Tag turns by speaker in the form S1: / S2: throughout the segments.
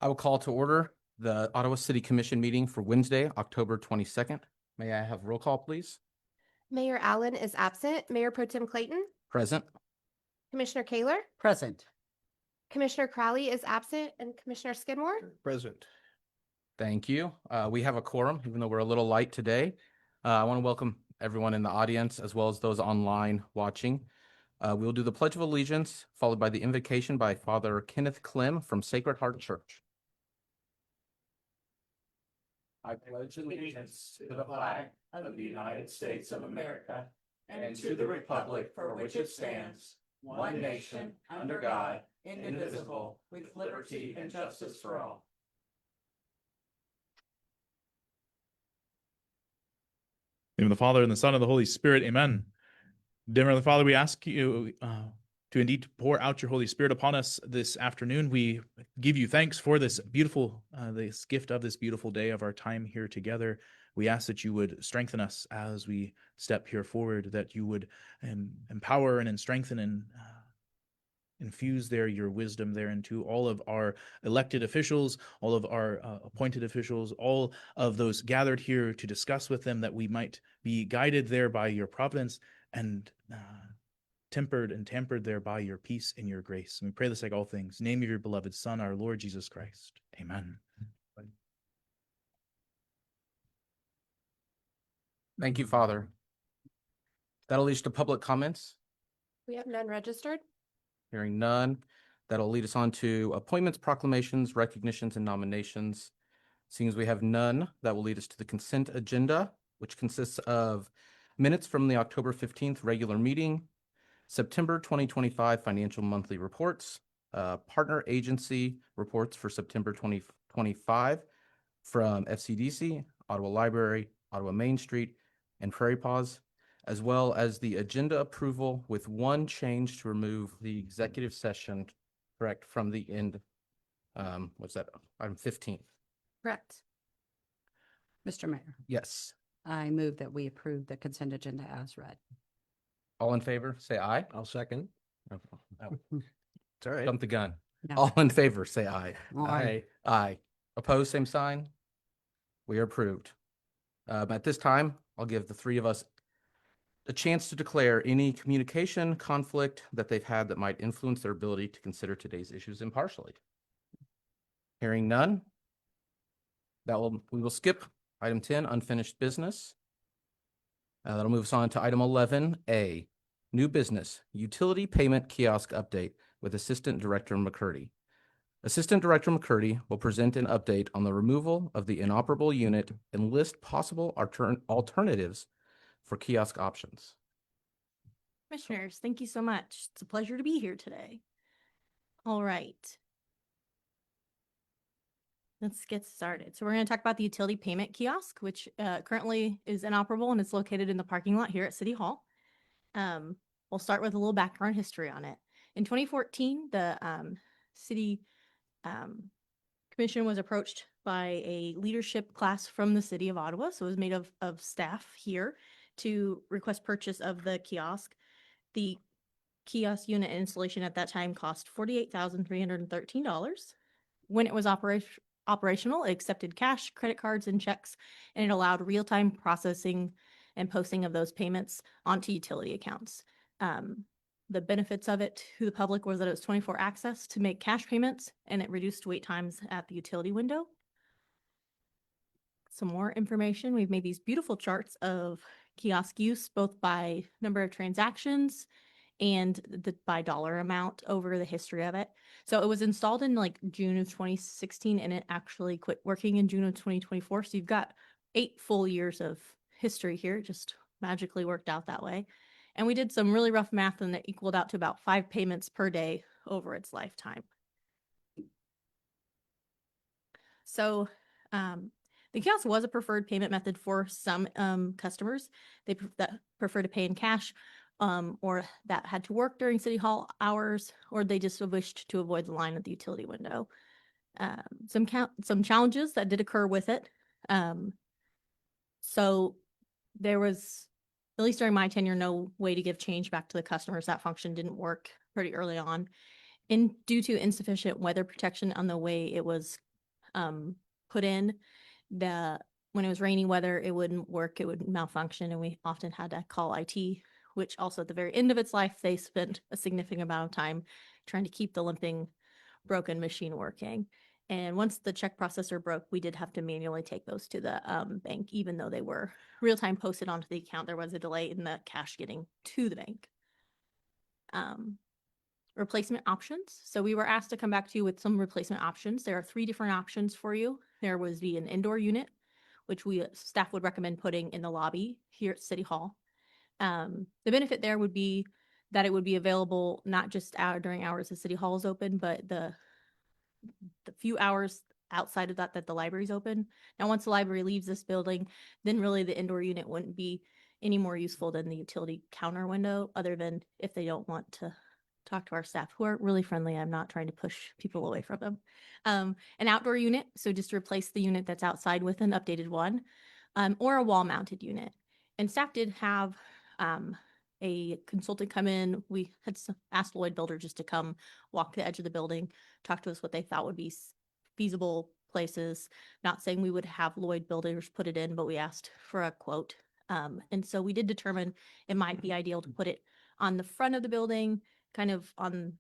S1: I will call to order the Ottawa City Commission meeting for Wednesday, October 22nd. May I have roll call, please?
S2: Mayor Allen is absent. Mayor Pro Tem Clayton?
S1: Present.
S2: Commissioner Kaler?
S3: Present.
S2: Commissioner Crowley is absent, and Commissioner Skidmore?
S4: Present.
S1: Thank you. We have a quorum, even though we're a little light today. I want to welcome everyone in the audience as well as those online watching. We'll do the Pledge of Allegiance, followed by the invocation by Father Kenneth Clem from Sacred Heart Church.
S5: I pledge allegiance to the flag of the United States of America and to the republic for which it stands, one nation, under God, indivisible, with liberty and justice for all.
S6: In the name of the Father, and the Son, and the Holy Spirit, amen. Dear Heavenly Father, we ask you to indeed pour out your Holy Spirit upon us this afternoon. We give you thanks for this beautiful, this gift of this beautiful day of our time here together. We ask that you would strengthen us as we step here forward, that you would empower and strengthen and infuse your wisdom there into all of our elected officials, all of our appointed officials, all of those gathered here to discuss with them, that we might be guided there by your providence and tempered and tampered there by your peace and your grace. And we pray this like all things. In the name of your beloved Son, our Lord Jesus Christ. Amen.
S1: Thank you, Father. That'll lead to public comments.
S2: We have none registered.
S1: Hearing none, that'll lead us on to appointments, proclamations, recognitions, and nominations. Seeing as we have none, that will lead us to the consent agenda, which consists of minutes from the October 15th regular meeting, September 2025 financial monthly reports, partner agency reports for September 2025 from FCDC, Ottawa Library, Ottawa Main Street, and Prairie Paws, as well as the agenda approval with one change to remove the executive session, correct, from the end. What's that? Item 15.
S2: Correct.
S3: Mr. Mayor,
S1: Yes.
S3: I move that we approve the consent agenda as read.
S1: All in favor, say aye.
S4: I'll second.
S1: Oh,
S4: It's all right.
S1: Jump the gun.
S3: No.
S1: All in favor, say aye.
S3: Aye.
S1: Aye. Opposed, same sign. We are approved. At this time, I'll give the three of us a chance to declare any communication conflict that they've had that might influence their ability to consider today's issues impartially. Hearing none, we will skip item 10, unfinished business. That'll move us on to item 11A, new business, utility payment kiosk update with Assistant Director McCurdy. Assistant Director McCurdy will present an update on the removal of the inoperable unit and list possible alternatives for kiosk options.
S7: Commissioners, thank you so much. It's a pleasure to be here today. All right. Let's get started. So we're going to talk about the utility payment kiosk, which currently is inoperable and it's located in the parking lot here at City Hall. We'll start with a little background history on it. In 2014, the City Commission was approached by a leadership class from the City of Ottawa. So it was made of staff here to request purchase of the kiosk. The kiosk unit installation at that time cost $48,313. When it was operational, it accepted cash, credit cards, and checks, and it allowed real-time processing and posting of those payments onto utility accounts. The benefits of it to the public was that it was 24 access to make cash payments, and it reduced wait times at the utility window. Some more information. We've made these beautiful charts of kiosk use, both by number of transactions and by dollar amount over the history of it. So it was installed in like June of 2016, and it actually quit working in June of 2024. So you've got 8 full years of history here. It just magically worked out that way. And we did some really rough math, and it equaled out to about 5 payments per day over its lifetime. So the kiosk was a preferred payment method for some customers. They that prefer to pay in cash, or that had to work during City Hall hours, or they just wished to avoid the line at the utility window. Some challenges that did occur with it. So there was, at least during my tenure, no way to give change back to the customers. That function didn't work pretty early on. And due to insufficient weather protection on the way it was put in. When it was rainy weather, it wouldn't work, it would malfunction, and we often had to call IT, which also at the very end of its life, they spent a significant amount of time trying to keep the limping, broken machine working. And once the check processor broke, we did have to manually take those to the bank, even though they were real-time posted onto the account. There was a delay in the cash getting to the bank. Replacement options. So we were asked to come back to you with some replacement options. There are 3 different options for you. There was an indoor unit, which staff would recommend putting in the lobby here at City Hall. The benefit there would be that it would be available not just during hours the City Hall is open, but the few hours outside of that the library is open. Now, once the library leaves this building, then really the indoor unit wouldn't be any more useful than the utility counter window, other than if they don't want to talk to our staff, who are really friendly. I'm not trying to push people away from them. An outdoor unit, so just to replace the unit that's outside with an updated one, or a wall-mounted unit. And staff did have a consultant come in. We had asked Lloyd Builder just to come walk the edge of the building, talk to us what they thought would be feasible places. Not saying we would have Lloyd Builders put it in, but we asked for a quote. And so we did determine it might be ideal to put it on the front of the building, kind of on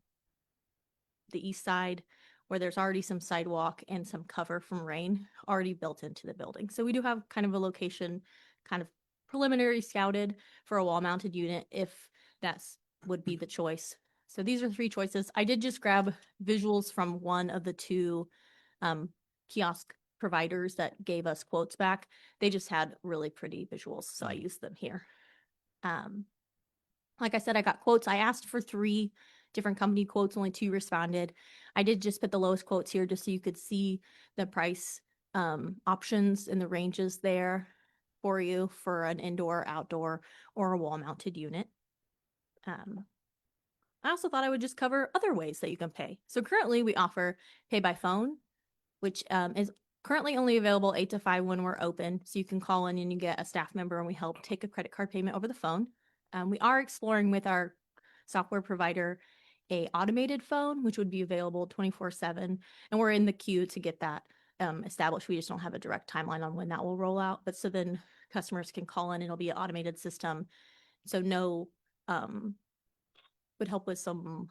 S7: the east side, where there's already some sidewalk and some cover from rain already built into the building. So we do have kind of a location kind of preliminary scouted for a wall-mounted unit if that's would be the choice. So these are 3 choices. I did just grab visuals from one of the 2 kiosk providers that gave us quotes back. They just had really pretty visuals, so I used them here. Like I said, I got quotes. I asked for 3 different company quotes, only 2 responded. I did just put the lowest quotes here just so you could see the price options and the ranges there for you for an indoor, outdoor, or a wall-mounted unit. I also thought I would just cover other ways that you can pay. So currently we offer pay by phone, which is currently only available 8 to 5 when we're open. So you can call in and you get a staff member and we help take a credit card payment over the phone. We are exploring with our software provider a automated phone, which would be available 24/7. And we're in the queue to get that established. We just don't have a direct timeline on when that will roll out. But so then customers can call in and it'll be an automated system. So no, would help with some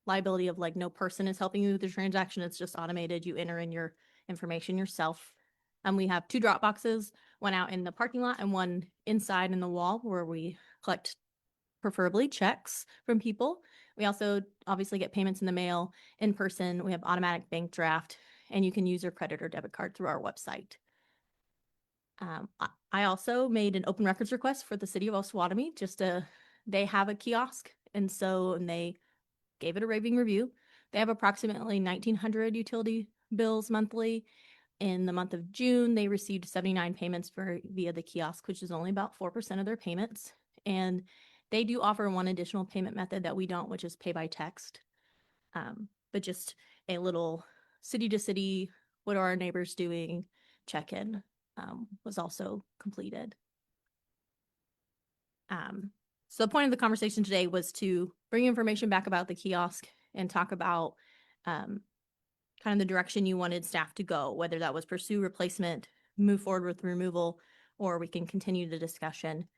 S7: liability of like no person is helping you with the transaction. It's just automated. You enter in your information yourself. And we have 2 drop boxes, one out in the parking lot and one inside in the wall where we collect preferably checks from people. We also obviously get payments in the mail in person. We have automatic bank draft, and you can use your credit or debit card through our website. I also made an open records request for the city of Osawatomie. They have a kiosk, and they gave it a raving review. They have approximately 1,900 utility bills monthly. In the month of June, they received 79 payments via the kiosk, which is only about 4% of their payments. And they do offer one additional payment method that we don't, which is pay by text. But just a little city to city, what are our neighbors doing, check-in was also completed. So the point of the conversation today was to bring information back about the kiosk and talk about kind of the direction you wanted staff to go, whether that was pursue replacement, move forward with removal, or we can continue the discussion.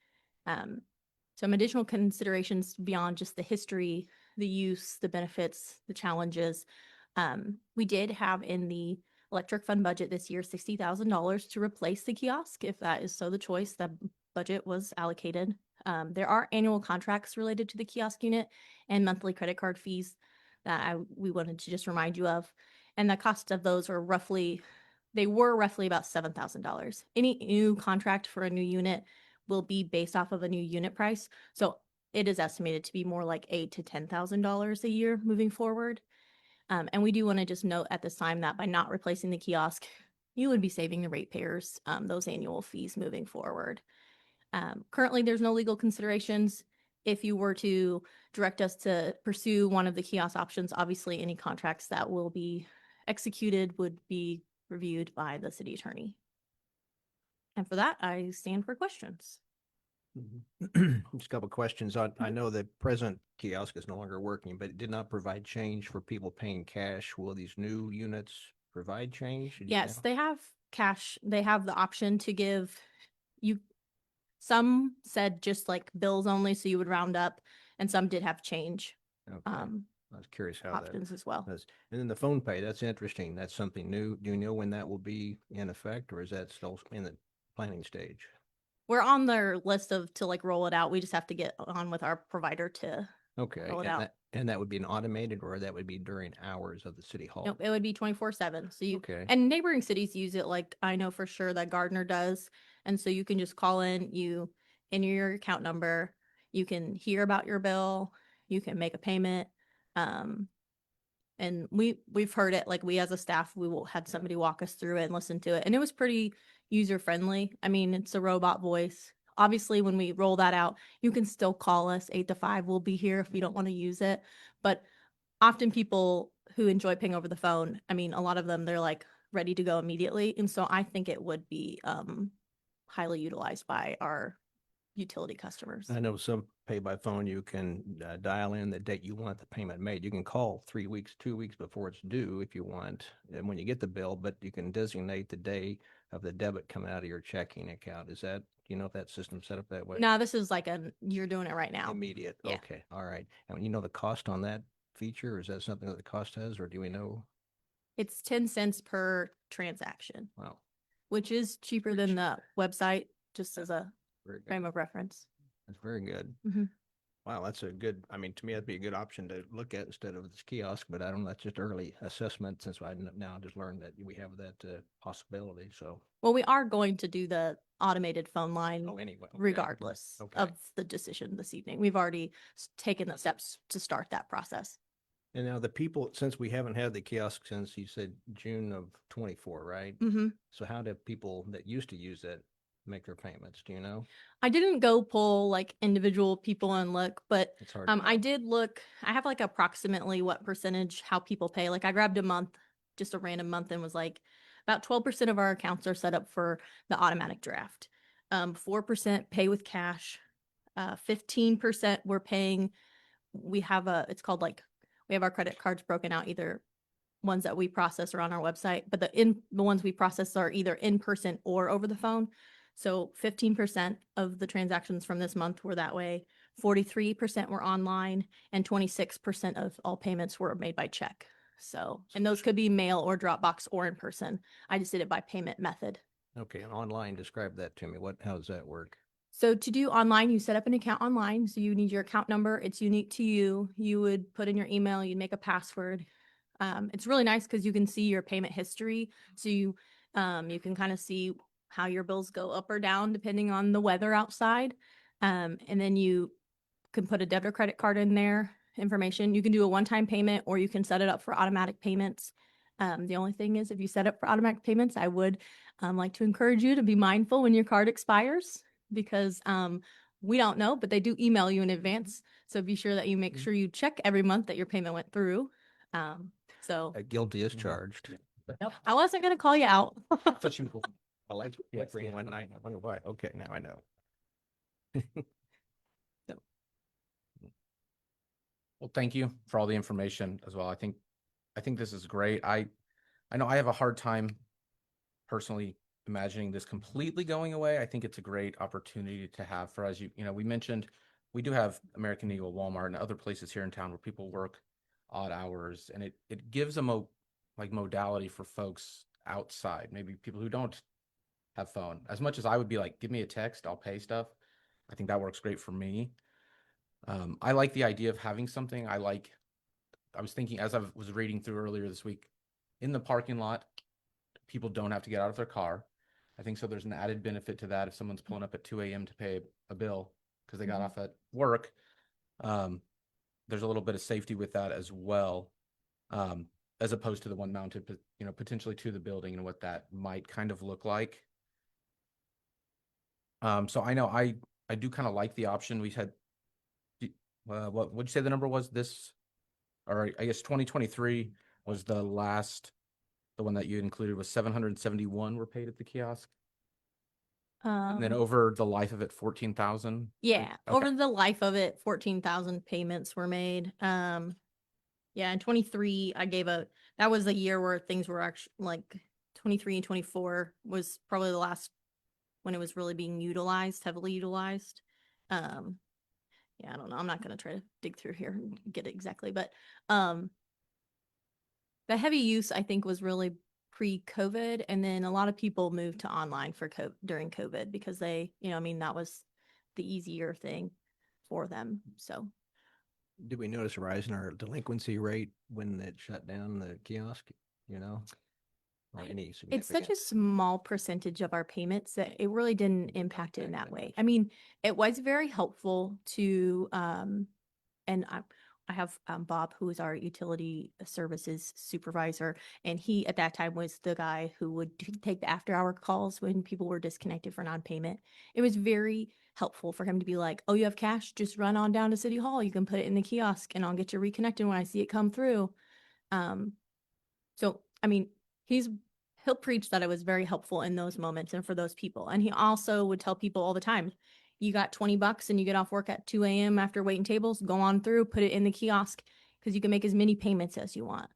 S7: Some additional considerations beyond just the history, the use, the benefits, the challenges. We did have in the electric fund budget this year $60,000 to replace the kiosk. If that is so the choice, the budget was allocated. There are annual contracts related to the kiosk unit and monthly credit card fees that we wanted to just remind you of. And the cost of those were roughly about $7,000. Any new contract for a new unit will be based off of a new unit price. So it is estimated to be more like $8,000 to $10,000 a year moving forward. And we do want to just note at this time that by not replacing the kiosk, you would be saving the ratepayers those annual fees moving forward. Currently, there's no legal considerations. If you were to direct us to pursue one of the kiosk options, obviously any contracts that will be executed would be reviewed by the city attorney. And for that, I stand for questions.
S4: Just a couple of questions. I know the present kiosk is no longer working, but it did not provide change for people paying cash. Will these new units provide change? Do you
S7: Yes,
S4: know?
S7: they have cash. They have the option to give you. Some said just like bills only, so you would round up, and some did have change
S4: Okay.
S7: um
S4: I was curious how that
S7: options as well.
S4: does. And then the phone pay, that's interesting. That's something new. Do you know when that will be in effect, or is that still in the planning stage?
S7: We're on their list of to like roll it out. We just have to get on with our provider to
S4: Okay,
S7: roll it
S4: and
S7: out.
S4: that would be an automated, or that would be during hours of the city hall?
S7: Nope, it would be 24/7. So you
S4: Okay.
S7: and neighboring cities use it, like I know for sure that Gardner does. And so you can just call in, you enter your account number, you can hear about your bill, you can make a payment. Um and we've heard it, like we as a staff, we will had somebody walk us through it and listen to it. And it was pretty user friendly. I mean, it's a robot voice. Obviously, when we roll that out, you can still call us 8 to 5. We'll be here if you don't want to use it. But often people who enjoy paying over the phone, I mean, a lot of them, they're like ready to go immediately. And so I think it would be highly utilized by our utility customers.
S4: I know some pay by phone, you can dial in the date you want the payment made. You can call 3 weeks, 2 weeks before it's due if you want, and when you get the bill, but you can designate the day of the debit coming out of your checking account. Is that, do you know if that system's set up that way?
S7: No, this is like you're doing it right now.
S4: Immediate,
S7: Yeah.
S4: okay, all right. And you know the cost on that feature, or is that something that the cost has, or do we know?
S7: It's 10 cents per transaction,
S4: Wow,
S7: which is cheaper than the website, just as a
S4: very good.
S7: frame of reference.
S4: That's very good.
S7: Mhm.
S4: Wow, that's a good, I mean, to me, that'd be a good option to look at instead of this kiosk, but I don't know, that's just early assessment since I now just learned that we have that possibility, so.
S7: Well, we are going to do the automated phone line
S4: Oh, anyway. Okay.
S7: regardless
S4: Okay.
S7: of the decision this evening. We've already taken the steps to start that process.
S4: And now the people, since we haven't had the kiosk since you said June of 24, right?
S7: Hmm.
S4: So how do people that used to use it make their payments? Do you know?
S7: I didn't go pull like individual people and look, but
S4: It's hard. to
S7: I
S4: know.
S7: did look. I have like approximately what percentage how people pay. Like I grabbed a month, just a random month, and was like about 12% of our accounts are set up for the automatic draft. 4% pay with cash. 15% we're paying. We have it's called like we have our credit cards broken out, either ones that we process are on our website, but the ones we process are either in person or over the phone. So 15% of the transactions from this month were that way. 43% were online, and 26% of all payments were made by check. So, and those could be mail or Dropbox or in person. I just did it by payment method.
S4: Okay, and online, describe that to me. How does that work?
S7: So to do online, you set up an account online. So you need your account number. It's unique to you. You would put in your email, you'd make a password. It's really nice because you can see your payment history. So you can kind of see how your bills go up or down depending on the weather outside. And then you can put a debit or credit card in there information. You can do a one-time payment, or you can set it up for automatic payments. The only thing is, if you set up for automatic payments, I would like to encourage you to be mindful when your card expires, because we don't know, but they do email you in advance. So be sure that you make sure you check every month that your payment went through. So
S4: Guilty as charged.
S7: I wasn't going to call you out.
S4: Thought you were- I like green one night. I wonder why. Okay, now I know.
S1: Well, thank you for all the information as well. I think this is great. I know I have a hard time personally imagining this completely going away. I think it's a great opportunity to have for, as we mentioned, we do have American Eagle, Walmart, and other places here in town where people work odd hours, and it gives them a like modality for folks outside, maybe people who don't have phone. As much as I would be like, give me a text, I'll pay stuff. I think that works great for me. I like the idea of having something. I was thinking as I was reading through earlier this week, in the parking lot, people don't have to get out of their car. I think so. There's an added benefit to that if someone's pulling up at 2 a.m. to pay a bill because they got off at work. There's a little bit of safety with that as well, as opposed to the one mounted, potentially to the building and what that might kind of look like. So I know I do kind of like the option. We had, what would you say the number was this, or I guess 2023 was the one that you included was 771 were paid at the kiosk. And then over the life of it, 14,000.
S7: Yeah,
S1: Okay.
S7: over the life of it, 14,000 payments were made. Yeah, in 23, I gave a that was a year where things were actually like 23 and 24 was probably the last when it was really being utilized, heavily utilized. Yeah, I don't know. I'm not going to try to dig through here and get it exactly, but the heavy use I think was really pre-COVID, and then a lot of people moved to online for during COVID because they, you know, I mean, that was the easier thing for them. So
S4: Did we notice a rise in our delinquency rate when it shut down the kiosk, you know? Or any
S7: it's such a
S4: significant?
S7: small percentage of our payments that it really didn't impact it in that way. I mean, it was very helpful to, and I have Bob, who is our utility services supervisor, and he at that time was the guy who would take the after hour calls when people were disconnected for non-payment. It was very helpful for him to be like, "Oh, you have cash? Just run on down to City Hall. You can put it in the kiosk, and I'll get you reconnected when I see it come through." Um, so I mean, he'll preach that it was very helpful in those moments and for those people. And he also would tell people all the time, you got $20 and you get off work at 2 a.m. after waiting tables, go on through, put it in the kiosk because you can make as many payments as you want.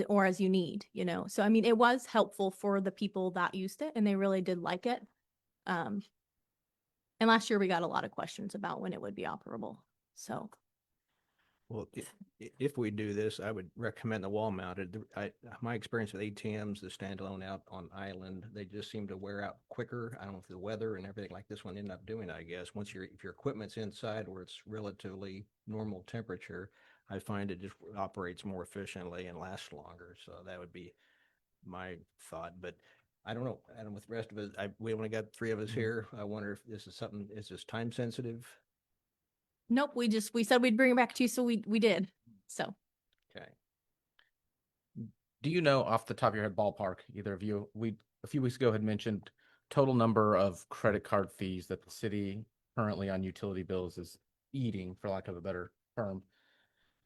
S7: Or as you need, you know. So I mean, it was helpful for the people that used it and they really did like it. And last year we got a lot of questions about when it would be operable. So
S4: Well, if we do this, I would recommend the wall mounted. My experience with ATMs, the standalone out on island, they just seem to wear out quicker. I don't know if the weather and everything like this one ended up doing, I guess. Once if your equipment's inside where it's relatively normal temperature, I find it just operates more efficiently and lasts longer. So that would be my thought, but I don't know. Adam, with the rest of us, we only got 3 of us here. I wonder if this is something, is this time sensitive?
S7: nope, we said we'd bring it back to you, so we did. So
S4: Okay.
S1: Do you know off the top of your head, ballpark, either of you, we a few weeks ago had mentioned total number of credit card fees that the city currently on utility bills is eating, for lack of a better term.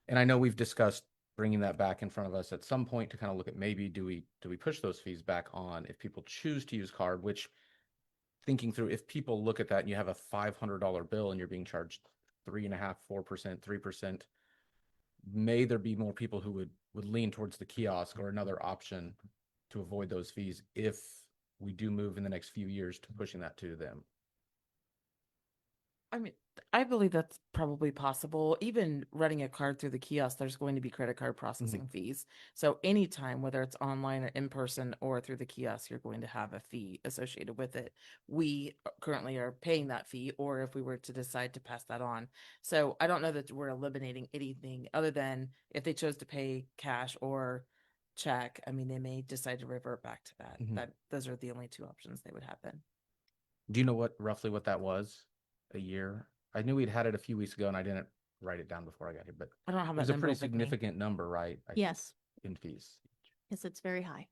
S1: And I know we've discussed bringing that back in front of us at some point to kind of look at maybe do we push those fees back on if people choose to use card, which thinking through, if people look at that and you have a $500 bill and you're being charged 3.5%, 4%, 3%, may there be more people who would lean towards the kiosk or another option to avoid those fees if we do move in the next few years to pushing that to them?
S5: I mean, I believe that's probably possible. Even running a card through the kiosk, there's going to be credit card processing fees. So anytime, whether it's online or in person or through the kiosk, you're going to have a fee associated with it. We currently are paying that fee, or if we were to decide to pass that on. So I don't know that we're eliminating anything other than if they chose to pay cash or check. I mean, they may decide to revert back to that. Those are the only 2 options they would have then.
S1: Do you know roughly what that was a year? I knew we'd had it a few weeks ago and I didn't write it down before I got here, but
S5: I don't have
S1: it
S5: that
S1: was a
S5: number
S1: pretty
S5: with me.
S1: significant number, right?
S7: yes,
S1: In fees.
S7: yes, it's very high.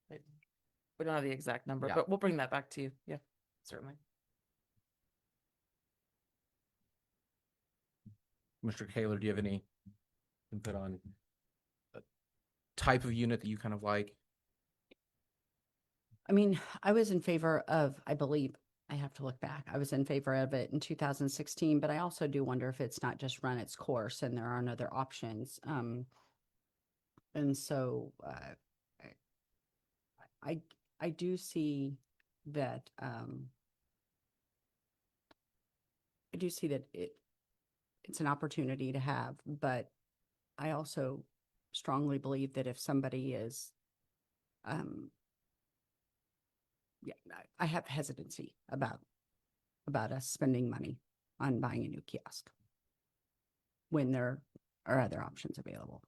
S5: We don't have the exact number,
S1: Yeah.
S5: but we'll bring that back to you. Yeah, certainly.
S1: Mr. Kaler, do you have any input on a type of unit that you kind of like?
S3: I mean, I was in favor of, I believe, I have to look back. I was in favor of it in 2016, but I also do wonder if it's not just run its course and there aren't other options. And so I do see that it's an opportunity to have, but I also strongly believe that if somebody is yeah, I have hesitancy about us spending money on buying a new kiosk when there are other options available.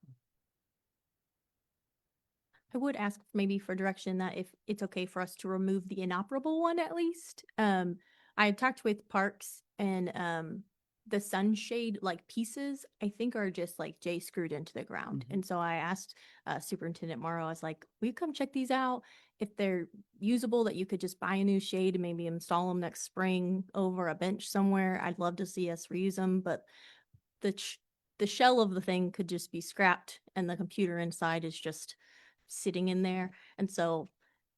S7: I would ask maybe for direction that if it's okay for us to remove the inoperable one at least. I talked with Parks and the sunshade like pieces I think are just like J screwed into the ground. And so I asked Superintendent Morrow, I was like, will you come check these out? If they're usable, that you could just buy a new shade and maybe install them next spring over a bench somewhere. I'd love to see us reuse them, but the shell of the thing could just be scrapped and the computer inside is just sitting in there. And so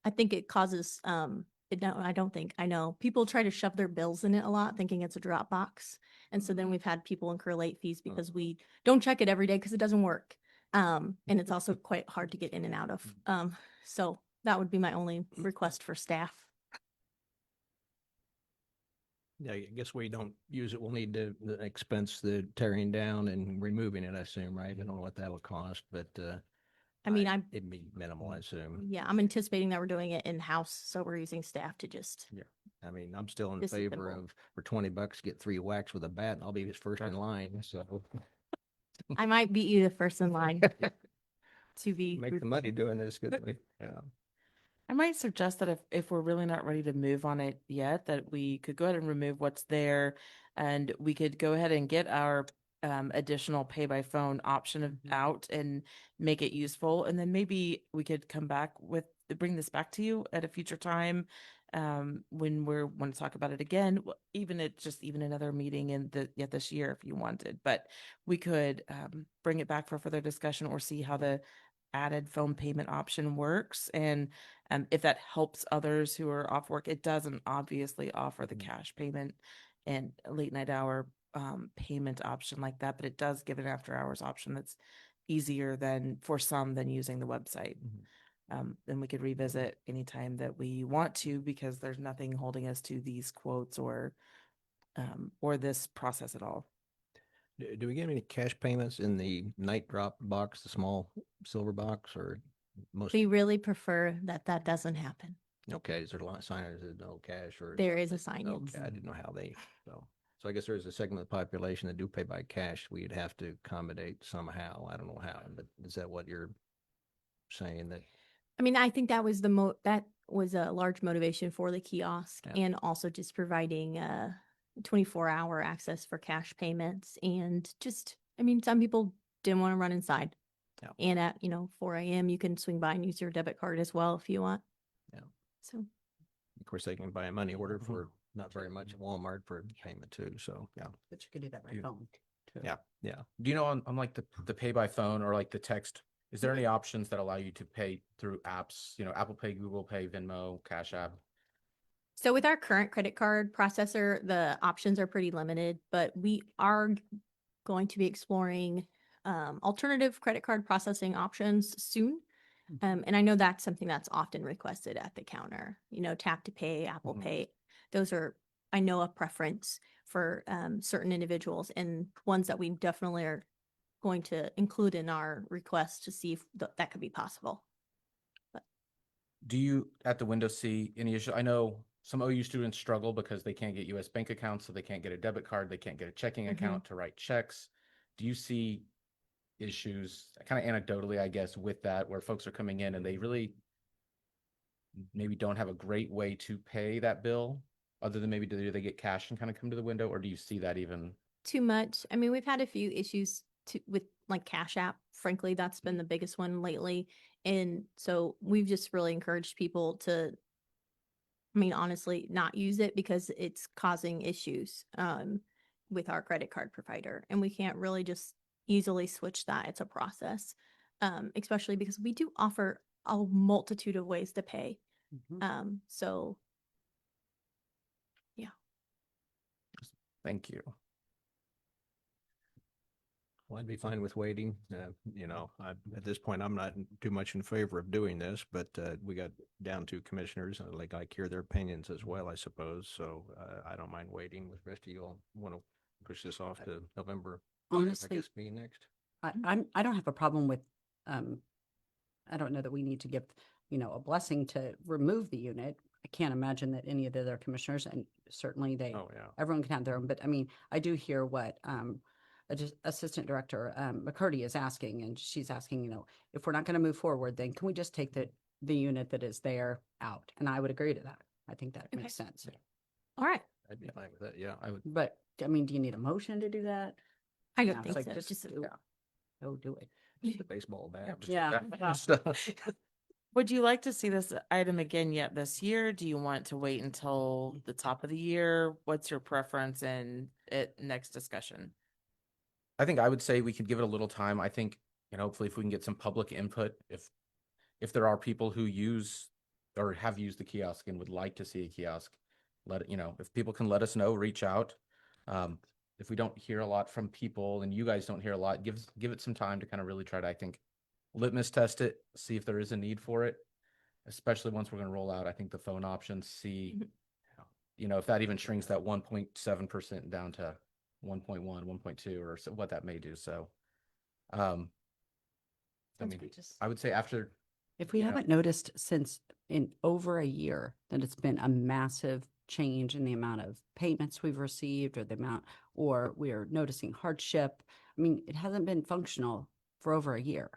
S7: I think it causes I know people try to shove their bills in it a lot thinking it's a drop box. And so then we've had people incur late fees because we don't check it every day because it doesn't work. And it's also quite hard to get in and out of. So that would be my only request for staff.
S4: Yeah, I guess we don't use it. We'll need to expense the tearing down and removing it, I assume, right? I don't know what that'll cost, but
S7: I mean, I'm,
S4: it'd be minimal, I assume.
S7: yeah, I'm anticipating that we're doing it in-house, so we're using staff to just,
S4: I mean, I'm still in
S7: This is
S4: favor
S7: simple.
S4: of, for $20, get 3 whacks with a bat and I'll be his first in line, so.
S7: I might beat you the first in line to be.
S4: Make the money doing this, good. Yeah.
S8: I might suggest that if we're really not ready to move on it yet, that we could go ahead and remove what's there, and we could go ahead and get our additional pay by phone option out and make it useful. And then maybe we could come back bring this back to you at a future time when want to talk about it again, even another meeting yet this year if you wanted. But we could bring it back for further discussion or see how the added phone payment option works. And if that helps others who are off work, it doesn't obviously offer the cash payment and late night hour payment option like that, but it does give an after hours option that's easier for some than using the website. Then we could revisit anytime that we want to, because there's nothing holding us to these quotes or this process at all.
S4: Do we get any cash payments in the night drop box, the small silver box, or most?
S7: We really prefer that doesn't happen.
S4: Okay, is there a lot of signers that no cash or?
S7: There is a sign.
S4: Okay, I didn't know how so I guess there's a segment of the population that do pay by cash. We'd have to accommodate somehow. I don't know how, but is that what you're saying that?
S7: I mean, I think that was that was a large motivation for the kiosk,
S4: Yeah.
S7: and also just providing 24-hour access for cash payments. And just, I mean, some people didn't want to run inside.
S4: Yeah.
S7: And at, 4 a.m. you can swing by and use your debit card as well if you want.
S4: Yeah.
S7: So
S4: Of course, they can buy a money order for not very much at Walmart for payment too. So, yeah.
S3: But you could do that by
S1: You-
S3: phone. too.
S4: Yeah. Yeah.
S1: Do you know on like the pay by phone or like the text, is there any options that allow you to pay through apps, Apple Pay, Google Pay, Venmo, Cash App?
S7: So with our current credit card processor, the options are pretty limited, but we are going to be exploring alternative credit card processing options soon. And I know that's something that's often requested at the counter, tap to pay, Apple
S4: Mhm.
S7: Pay. Those are, I know, a preference for certain individuals, and ones that we definitely are going to include in our request to see if that could be possible.
S1: Do you at the window see any issue? I know some OU students struggle because they can't get US bank accounts, so they can't get a debit card, they can't get a checking account to write checks. Do you see issues, kind of anecdotally, I guess, with that, where folks are coming in and they really maybe don't have a great way to pay that bill, other than maybe do they get cash and kind of come to the window, or do you see that even?
S7: Too much. I mean, we've had a few issues with like Cash App. Frankly, that's been the biggest one lately. And so we've just really encouraged people to, I mean, honestly, not use it because it's causing issues with our credit card provider. And we can't really just easily switch that. It's a process, especially because we do offer a multitude of ways to pay. So, yeah.
S1: Thank you.
S4: Well, I'd be fine with waiting. At this point, I'm not too much in favor of doing this, but we got down to commissioners. I hear their opinions as well, I suppose. So I don't mind waiting. With the rest of you all want to push this off to November.
S3: Honestly,
S4: I guess meeting next.
S3: I don't have a problem with, I don't know that we need to give, a blessing to remove the unit. I can't imagine that any of the other commissioners, and certainly
S4: Oh, yeah.
S3: everyone can have their own, but I mean, I do hear what, Assistant Director McCurdy is asking, and she's asking, if we're not going to move forward, then can we just take the unit that is there out? And I would agree to that. I think that
S7: Okay.
S3: makes sense.
S7: All right.
S4: I'd be fine with that. Yeah.
S1: I would.
S3: But I mean, do you need a motion to do that?
S7: I don't
S3: No,
S7: think
S3: it's
S7: so.
S3: like,
S7: Just
S3: do it. Go do it.
S4: Just a baseball bat.
S3: Yeah.
S8: Would you like to see this item again yet this year? Do you want to wait until the top of the year? What's your preference in next discussion?
S1: I think I would say we could give it a little time. I think, hopefully if we can get some public input, if there are people who use or have used the kiosk and would like to see a kiosk, if people can let us know, reach out. if we don't hear a lot from people and you guys don't hear a lot, give it some time to kind of really try to, I think, litmus test it, see if there is a need for it, especially once we're going to roll out, I think, the phone options, see, if that even shrinks that 1.7% down to 1.1, 1.2, or so, what that may do. So, I mean, I would say after,
S3: If we
S1: Yeah.
S3: haven't noticed since in over a year that it's been a massive change in the amount of payments we've received or we're noticing hardship. I mean, it hasn't been functional for over a year.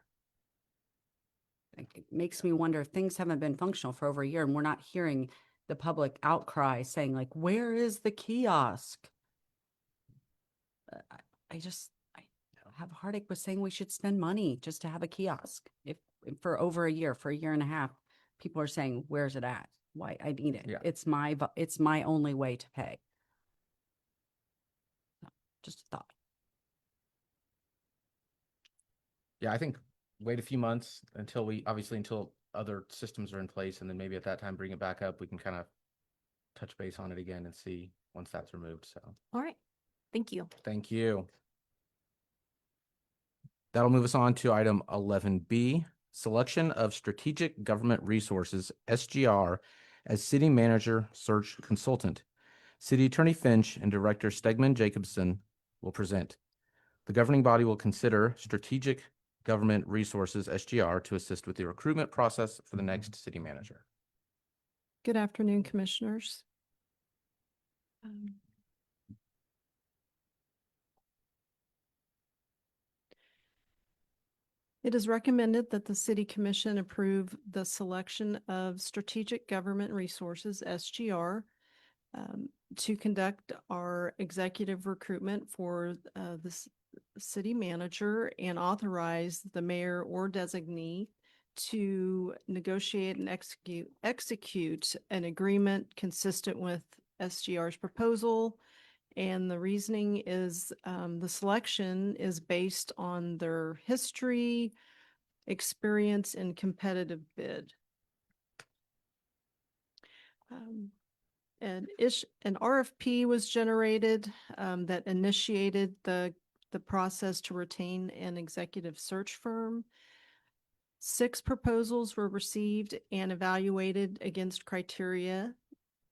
S3: Like, it makes me wonder if things haven't been functional for over a year and we're not hearing the public outcry saying like, where is the kiosk? I have a heartache with saying we should spend money just to have a kiosk. If for over a year, for a year and a half, people are saying, where's it at? Why I need it.
S1: Yeah.
S3: It's my only way to pay. Just a thought.
S1: yeah, I think wait a few months until other systems are in place, and then maybe at that time bring it back up. We can kind of touch base on it again and see once that's removed. So
S7: All right. Thank you.
S1: thank you. That'll move us on to item 11B, selection of strategic government resources, SGR, as city manager search consultant. City Attorney Finch and Director Stegman Jacobson will present. The governing body will consider strategic government resources, SGR, to assist with the recruitment process for the next city manager.
S9: Good afternoon, Commissioners. It is recommended that the City Commission approve the selection of Strategic Government Resources, SGR, to conduct our executive recruitment for the city manager and authorize the mayor or designee to negotiate and execute an agreement consistent with SGR's proposal. And the reasoning is the selection is based on their history, experience, and competitive bid. An RFP was generated that initiated the process to retain an executive search firm. 6 proposals were received and evaluated against criteria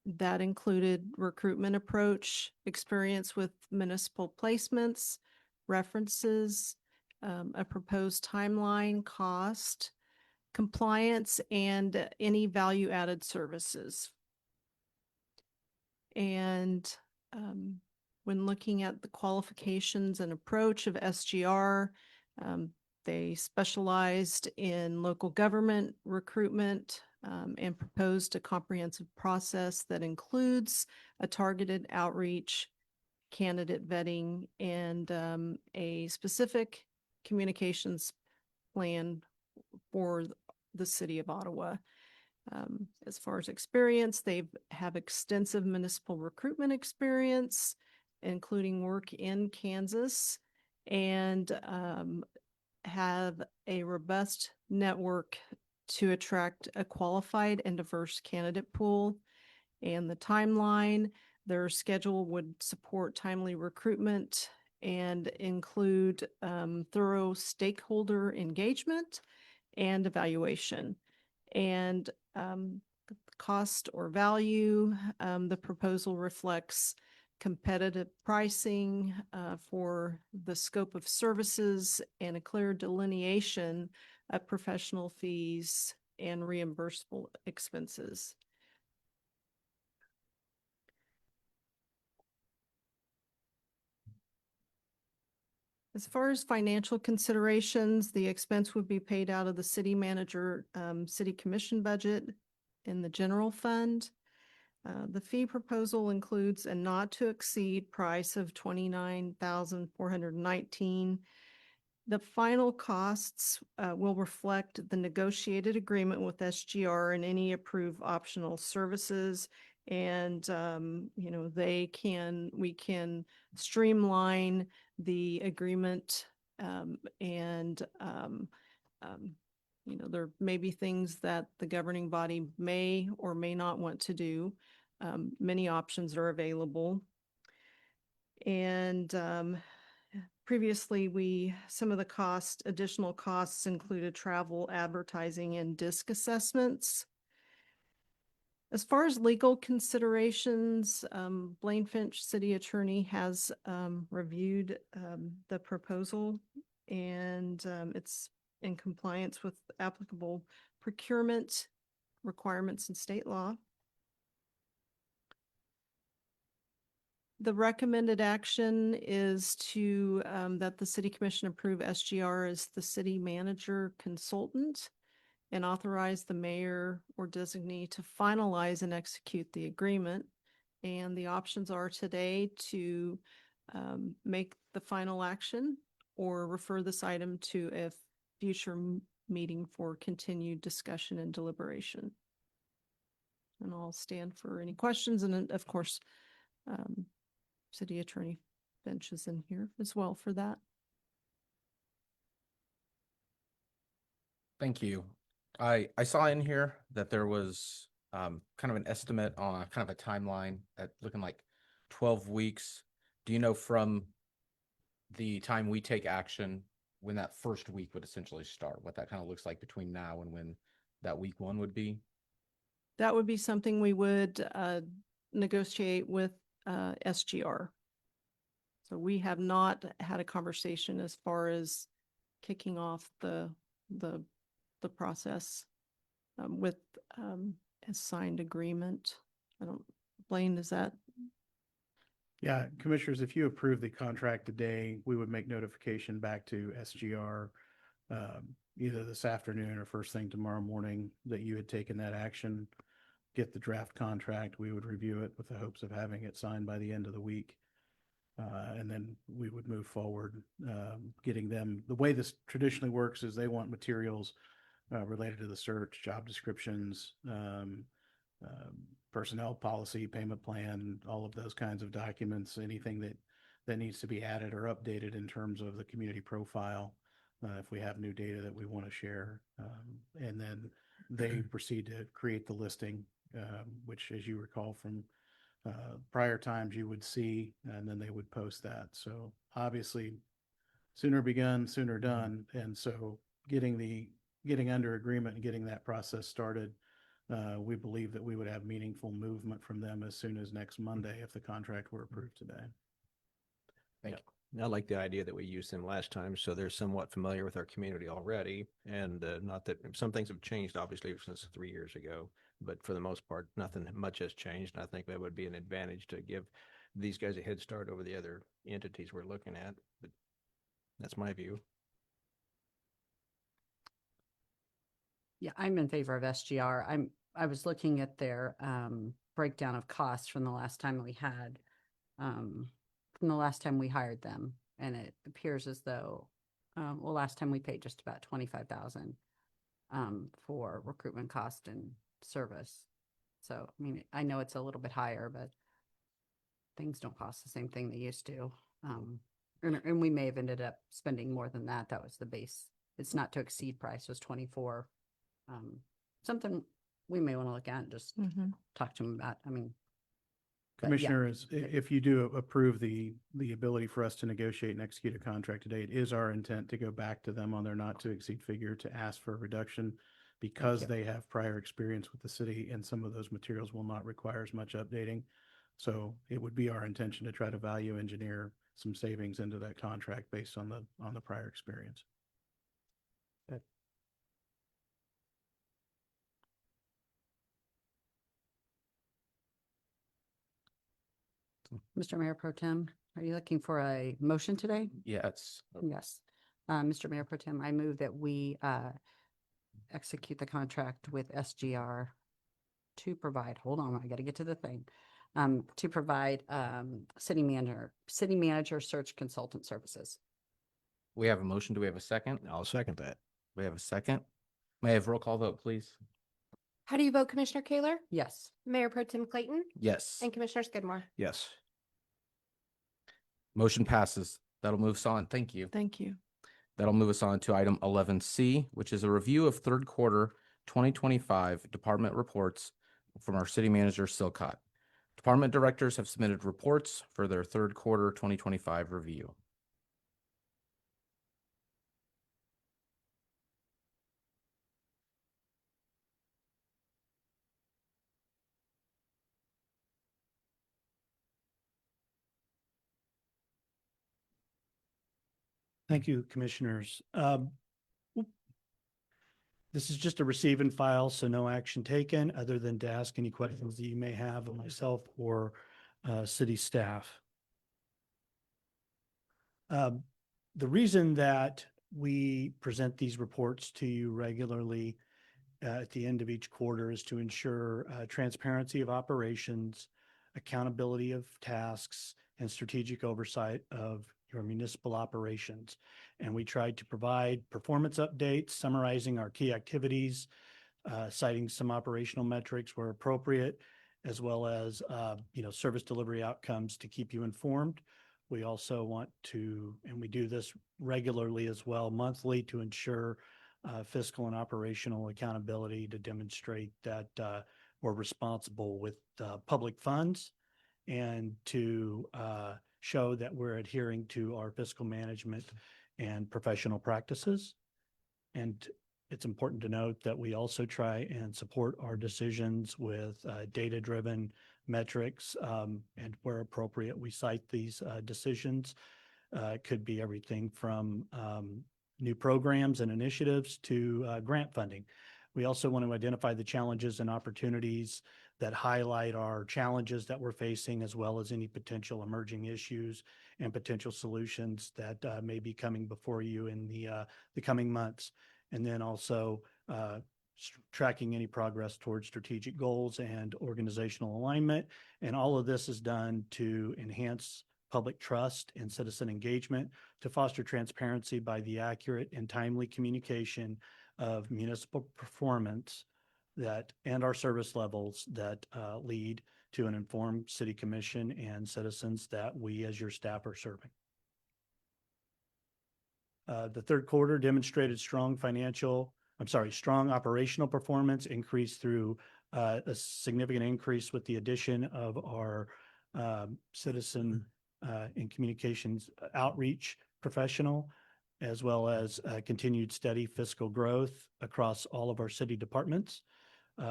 S9: that included recruitment approach, experience with municipal placements, references, a proposed timeline, cost, compliance, and any value-added services. And when looking at the qualifications and approach of SGR, they specialized in local government recruitment and proposed a comprehensive process that includes a targeted outreach, candidate vetting, and a specific communications plan for the city of Ottawa. As far as experience, they have extensive municipal recruitment experience, including work in Kansas, and have a robust network to attract a qualified and diverse candidate pool. And the timeline, their schedule would support timely recruitment and include thorough stakeholder engagement and evaluation. And cost or value, the proposal reflects competitive pricing for the scope of services and a clear delineation of professional fees and reimbursable expenses. As far as financial considerations, the expense would be paid out of the city manager, city commission budget in the general fund. The fee proposal includes a not to exceed price of $29,419. The final costs will reflect the negotiated agreement with SGR and any approved optional services. And, we can streamline the agreement there may be things that the governing body may or may not want to do. Many options are available. And previously, some of the additional costs included travel, advertising, and disc assessments. As far as legal considerations, Blaine Finch, city attorney, has reviewed the proposal, and it's in compliance with applicable procurement requirements in state law. The recommended action is to that the city commission approve SGR as the city manager consultant and authorize the mayor or designee to finalize and execute the agreement. And the options are today to make the final action or refer this item to a future meeting for continued discussion and deliberation. And I'll stand for any questions. And then, of course, city attorney Finch is in here as well for that.
S1: Thank you. I saw in here that there was kind of an estimate on kind of a timeline at looking like 12 weeks. Do you know from the time we take action when that first week would essentially start, what that kind of looks like between now and when that week one would be?
S9: That would be something we would negotiate with SGR. So we have not had a conversation as far as kicking off the process with a signed agreement. Blaine, is that?
S10: Yeah, commissioners, if you approve the contract today, we would make notification back to SGR either this afternoon or first thing tomorrow morning that you had taken that action, get the draft contract. We would review it with the hopes of having it signed by the end of the week. And then we would move forward, getting them. The way this traditionally works is they want materials related to the search, job descriptions, personnel policy, payment plan, all of those kinds of documents, anything that needs to be added or updated in terms of the community profile, if we have new data that we want to share. And then they proceed to create the listing, which, as you recall from prior times, you would see, and then they would post that. So obviously, sooner begun, sooner done. And so getting under agreement and getting that process started, we believe that we would have meaningful movement from them as soon as next Monday if the contract were approved today.
S1: Thank
S4: I like the idea that we used them last time, so they're somewhat familiar with our community already. And not that some things have changed, obviously, since 3 years ago, but for the most part, nothing much has changed. And I think that would be an advantage to give these guys a head start over the other entities we're looking at. But that's my view.
S3: Yeah, I'm in favor of SGR. I was looking at their breakdown of costs from the last time we had, from the last time we hired them, and it appears as though, well, last time we paid just about $25,000 for recruitment cost and service. So, I mean, I know it's a little bit higher, but things don't cost the same thing they used to. And we may have ended up spending more than that. That was the base. It's not to exceed price was 24. Something we may want to look at and just talk to them about. I mean, but yeah.
S10: Commissioners, if you do approve the ability for us to negotiate and execute a contract today, it is our intent to go back to them on their not to exceed figure to ask for a reduction because they have prior experience with the city and some of those materials will not require as much updating. So it would be our intention to try to value engineer some savings into that contract based on the prior experience.
S3: Mr. Mayor Pro Tem, are you looking for a motion today?
S1: Yes.
S3: Yes. Mr. Mayor Pro Tem, I move that we execute the contract with SGR to provide, hold on, I got to get to the thing, to provide city manager search consultant services.
S1: We have a motion. Do we have a second?
S4: I'll second that.
S1: We have a second. May I have roll call vote, please?
S2: How do you vote, Commissioner Kaler?
S3: Yes.
S2: Mayor Pro Tem Clayton?
S1: Yes.
S2: And Commissioner Skidmore?
S4: Yes.
S1: Motion passes. That'll move us on. Thank you.
S9: Thank you.
S1: That'll move us on to item 11C, which is a review of third quarter 2025 department reports from our city manager, Silcott. Department directors have submitted reports for their third quarter 2025 review.
S11: Thank you, Commissioners. This is just a receive and file, so no action taken other than to ask any questions that you may have of myself or city staff. The reason that we present these reports to you regularly at the end of each quarter is to ensure transparency of operations, accountability of tasks, and strategic oversight of your municipal operations. And we tried to provide performance updates, summarizing our key activities, citing some operational metrics where appropriate, as well as service delivery outcomes to keep you informed. We also want to, and we do this regularly as well, monthly, to ensure fiscal and operational accountability to demonstrate that we're responsible with public funds and to show that we're adhering to our fiscal management and professional practices. And it's important to note that we also try and support our decisions with data-driven metrics, and where appropriate, we cite these decisions. It could be everything from new programs and initiatives to grant funding. We also want to identify the challenges and opportunities that highlight our challenges that we're facing, as well as any potential emerging issues and potential solutions that may be coming before you in the coming months. And then also tracking any progress towards strategic goals and organizational alignment. And all of this is done to enhance public trust and citizen engagement, to foster transparency by the accurate and timely communication of municipal performance and our service levels that lead to an informed city commission and citizens that we as your staff are serving. The third quarter demonstrated strong operational performance, increased through a significant increase with the addition of our citizen and communications outreach professional, as well as continued steady fiscal growth across all of our city departments.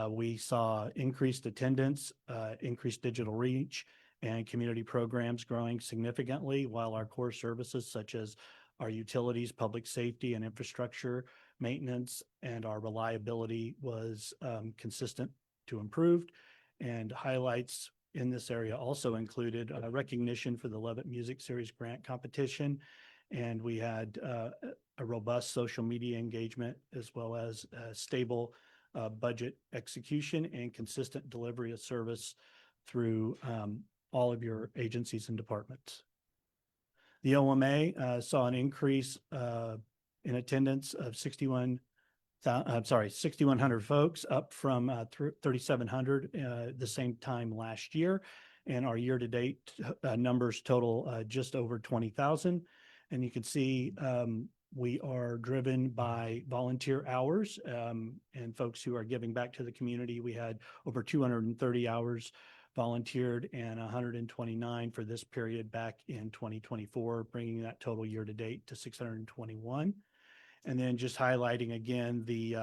S11: We saw increased attendance, increased digital reach, and community programs growing significantly, while our core services such as our utilities, public safety, and infrastructure maintenance, and our reliability was consistent to improved. And highlights in this area also included recognition for the Levitt Music Series grant competition. And we had a robust social media engagement, as well as stable budget execution and consistent delivery of service through all of your agencies and departments. The OMA saw an increase in attendance of 6,100 folks, up from 3,700 the same time last year. And our year-to-date numbers total just over 20,000. And you can see we are driven by volunteer hours and folks who are giving back to the community. We had over 230 hours volunteered and 129 for this period back in 2024, bringing that total year-to-date to 621. And then just highlighting again the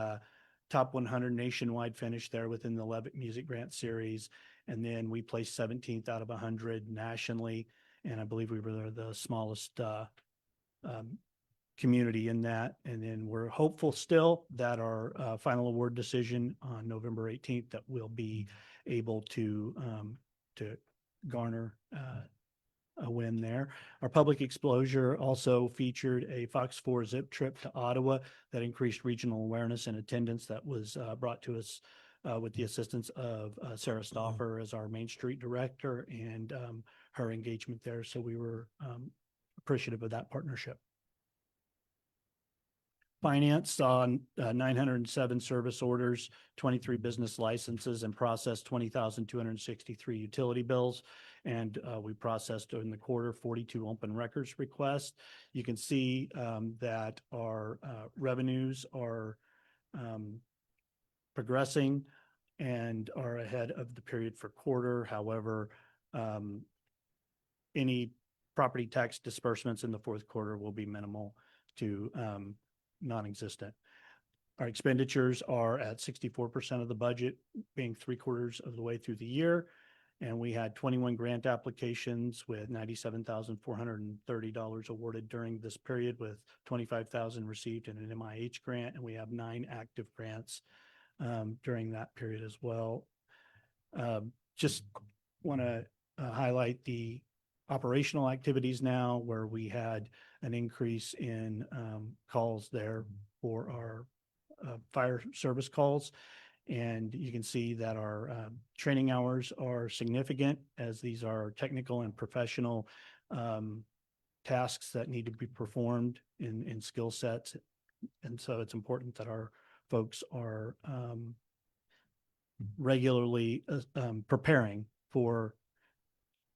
S11: top 100 nationwide finish there within the Levitt Music Grant Series. And then we placed 17th out of 100 nationally. And I believe we were the smallest community in that. And then we're hopeful still that our final award decision on November 18th that we'll be able to garner a win there. Our public exposure also featured a Fox 4 zip trip to Ottawa that increased regional awareness and attendance that was brought to us with the assistance of Sarah Stauffer as our Main Street director and her engagement there. So we were appreciative of that partnership. Finance saw 907 service orders, 23 business licenses, and processed 20,263 utility bills. And we processed during the quarter 42 open records requests. You can see that our revenues are progressing and are ahead of the period for quarter. However, any property tax disbursements in the fourth quarter will be minimal to non-existent. Our expenditures are at 64% of the budget, being 3/4 of the way through the year. And we had 21 grant applications with $97,430 awarded during this period, with 25,000 received in an MIH grant. And we have 9 active grants during that period as well. Just want to highlight the operational activities now, where we had an increase in calls there for our fire service calls. And you can see that our training hours are significant, as these are technical and professional tasks that need to be performed in skill sets. And so it's important that our folks are regularly preparing for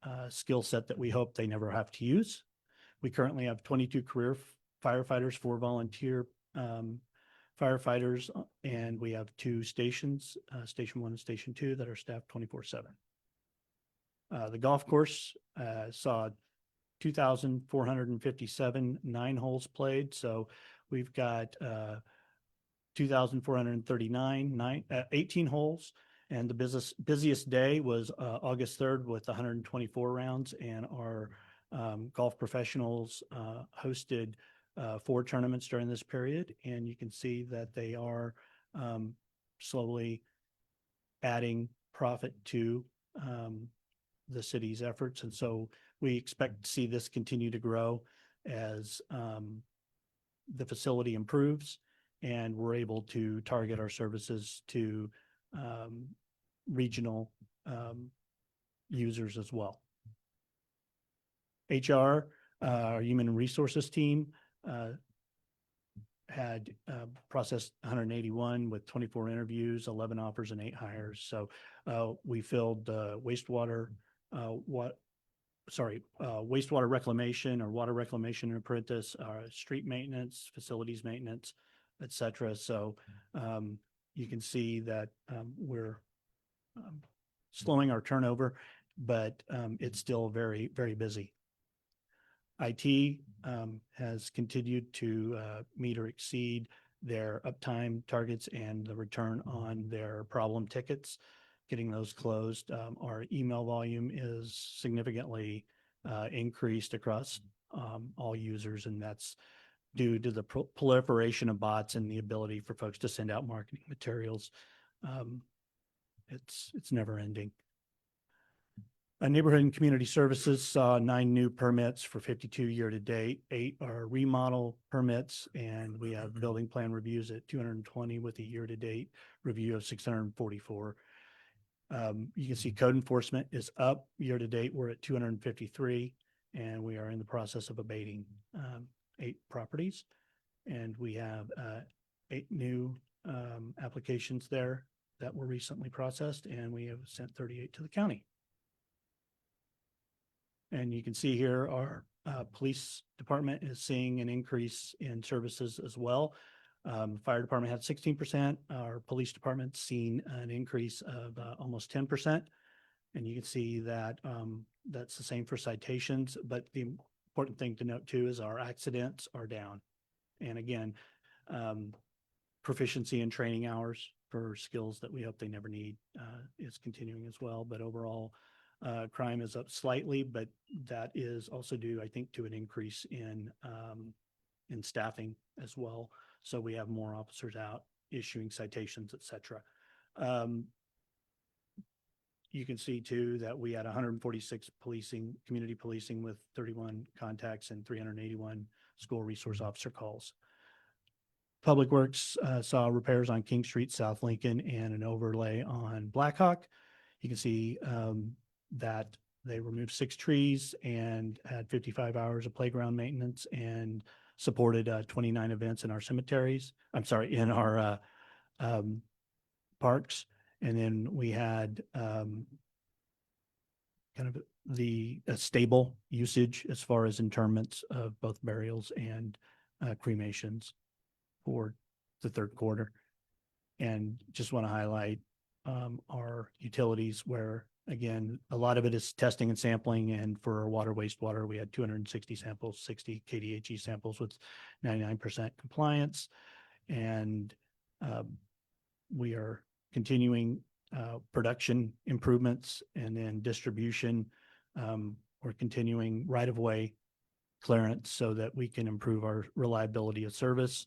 S11: a skill set that we hope they never have to use. We currently have 22 career firefighters, 4 volunteer firefighters, and we have 2 stations, Station 1 and Station 2, that are staffed 24/7. The golf course saw 2,457 9 holes played. So we've got 2,439, 18 holes. And the busiest day was August 3rd with 124 rounds. And our golf professionals hosted 4 tournaments during this period. And you can see that they are slowly adding profit to the city's efforts. And so we expect to see this continue to grow as the facility improves and we're able to target our services to regional users as well. HR, our human resources team, had processed 181 with 24 interviews, 11 offers, and 8 hires. So we filled wastewater reclamation, or water reclamation apprentice, street maintenance, facilities maintenance, et cetera. So you can see that we're slowing our turnover, but it's still very, very busy. IT has continued to meet or exceed their uptime targets and the return on their problem tickets, getting those closed. Our email volume is significantly increased across all users, and that's due to the proliferation of bots and the ability for folks to send out marketing materials. It's never ending. Neighborhood and community services saw 9 new permits for 52 year to date. 8 are remodel permits, and we have building plan reviews at 220 with a year to date review of 644. You can see code enforcement is up year to date. We're at 253, and we are in the process of abating 8 properties. And we have 8 new applications there that were recently processed, and we have sent 38 to the county. And you can see here our police department is seeing an increase in services as well. Fire department had 16%. Our police department's seen an increase of almost 10%. And you can see that that's the same for citations. But the important thing to note too is our accidents are down. And again, proficiency in training hours for skills that we hope they never need is continuing as well. But overall, crime is up slightly, but that is also due, I think, to an increase in staffing as well. So we have more officers out issuing citations, et cetera. You can see too that we had 146 community policing with 31 contacts and 381 school resource officer calls. Public Works saw repairs on King Street, South Lincoln, and an overlay on Blackhawk. You can see that they removed 6 trees and had 55 hours of playground maintenance and supported 29 events in our cemeteries. In our parks. And then we had kind of the stable usage as far as interments of both burials and cremations for the third quarter. And just want to highlight our utilities where, again, a lot of it is testing and sampling. And for our water, wastewater, we had 260 samples, 60 KDHE samples with 99% compliance. And we are continuing production improvements, and then distribution. We're continuing right-of-way clearance so that we can improve our reliability of service.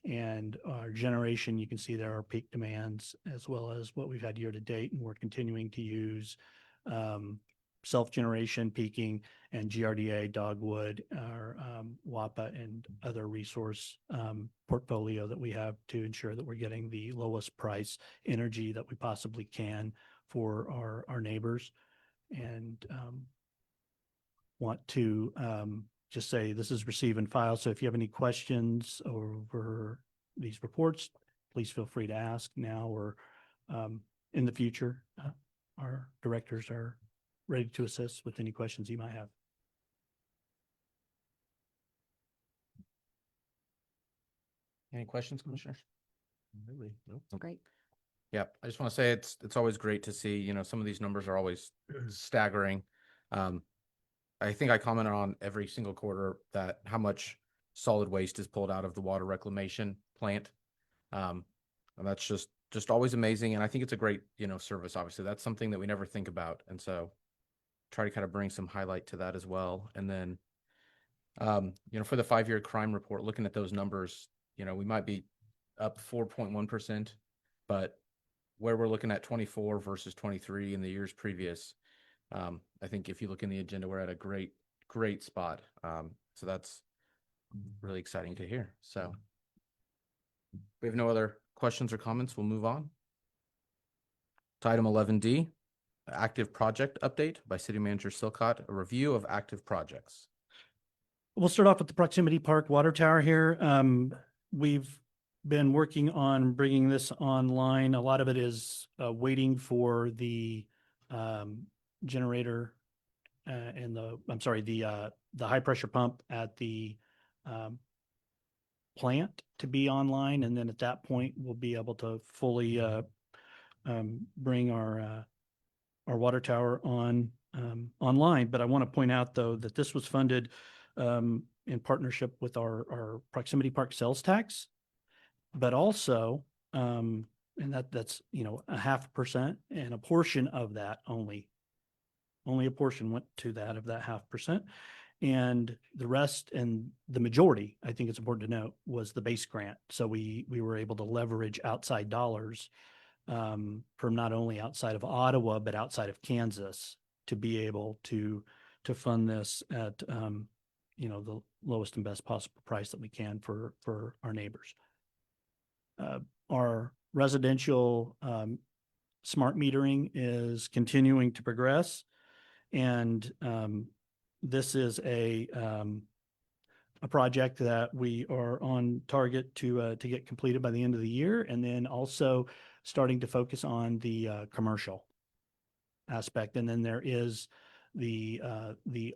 S11: And our generation, you can see there are peak demands as well as what we've had year to date. And we're continuing to use self-generation, peaking, and GRDA, Dogwood, our WAPA, and other resource portfolio that we have to ensure that we're getting the lowest price energy that we possibly can for our neighbors. And want to just say this is receive and file. So if you have any questions over these reports, please feel free to ask now or in the future. Our directors are ready to assist with any questions you might have.
S1: Any questions, commissioners?
S4: Really? Nope.
S3: Great.
S1: Yeah, I just want to say it's always great to see, some of these numbers are always staggering. I think I commented on every single quarter that how much solid waste is pulled out of the water reclamation plant. And that's just always amazing. And I think it's a great, service. Obviously, that's something that we never think about. And so try to kind of bring some highlight to that as well. And then, for the 5-year crime report, looking at those numbers, we might be up 4.1%, but where we're looking at 24 versus 23 in the years previous, I think if you look in the agenda, we're at a great spot. So that's really exciting to hear. So we have no other questions or comments. We'll move on to item 11D, active project update by City Manager Silcott, a review of active projects.
S11: We'll start off with the Proximity Park Water Tower here. We've been working on bringing this online. A lot of it is waiting for the generator and the high pressure pump at the plant to be online. And then at that point, we'll be able to fully bring our water tower online. But I want to point out, though, that this was funded in partnership with our Proximity Park sales tax, but also, and that's 0.5%, and a portion of that only a portion went to that 0.5%. And the rest, and the majority, I think it's important to note, was the base grant. So we were able to leverage outside dollars from not only outside of Ottawa, but outside of Kansas to be able to fund this at, the lowest and best possible price that we can for our neighbors. Our residential smart metering is continuing to progress. And this is a project that we are on target to get completed by the end of the year, and then also starting to focus on the commercial aspect. And then there is the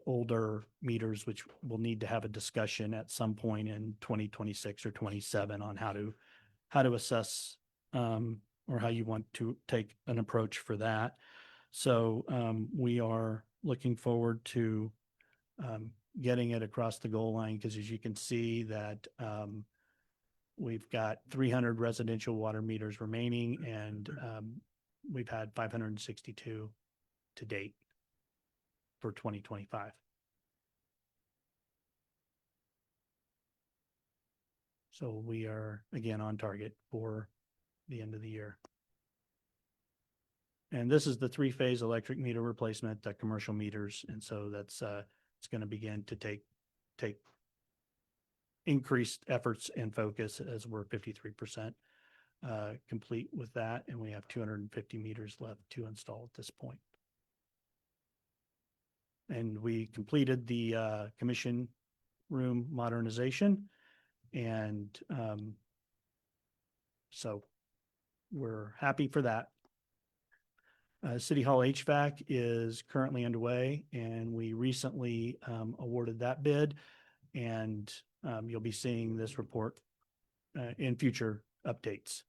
S11: older meters, which we'll need to have a discussion at some point in 2026 or 27 on how to assess or how you want to take an approach for that. So we are looking forward to getting it across the goal line, because as you can see that we've got 300 residential water meters remaining, and we've had 562 to date for 2025. So we are again on target for the end of the year. And this is the 3-phase electric meter replacement, the commercial meters. And so that's it's going to begin to take increased efforts and focus, as we're 53% complete with that. And we have 250 meters left to install at this point. And we completed the commission room modernization. And so we're happy for that. City Hall HVAC is currently underway, and we recently awarded that bid, and you'll be seeing this report in future updates.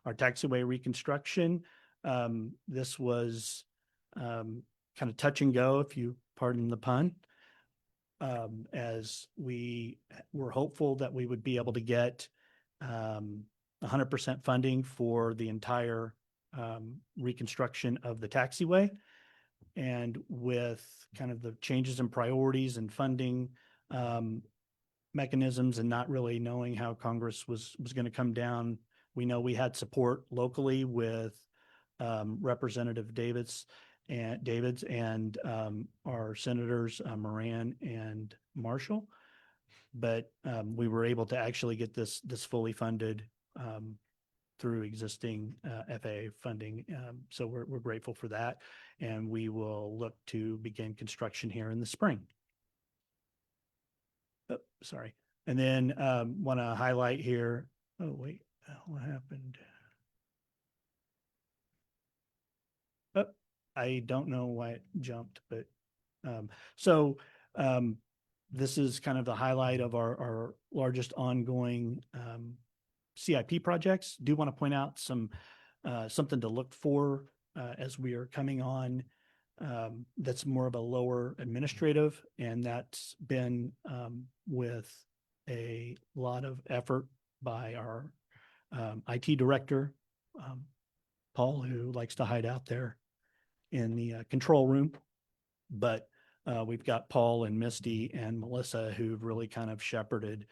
S11: Our taxiway reconstruction, This was kind of touch and go, if you pardon the pun, as we were hopeful that we would be able to get 100% funding for the entire reconstruction of the taxiway. And with kind of the changes in priorities and funding mechanisms and not really knowing how Congress was going to come down, we know we had support locally with Representative Davids and our senators Moran and Marshall, but we were able to actually get this fully funded through existing FAA funding. So we're grateful for that, and we will look to begin construction here in the spring. Oh, sorry. And then want to highlight here. Oh, wait, what happened? Oh, I don't know why it jumped, but this is kind of the highlight of our largest ongoing CIP projects. Do want to point out something to look for as we are coming on that's more of a lower administrative, and that's been with a lot of effort by our IT director, Paul, who likes to hide out there in the control room. But we've got Paul and Misty and Melissa who've really kind of shepherded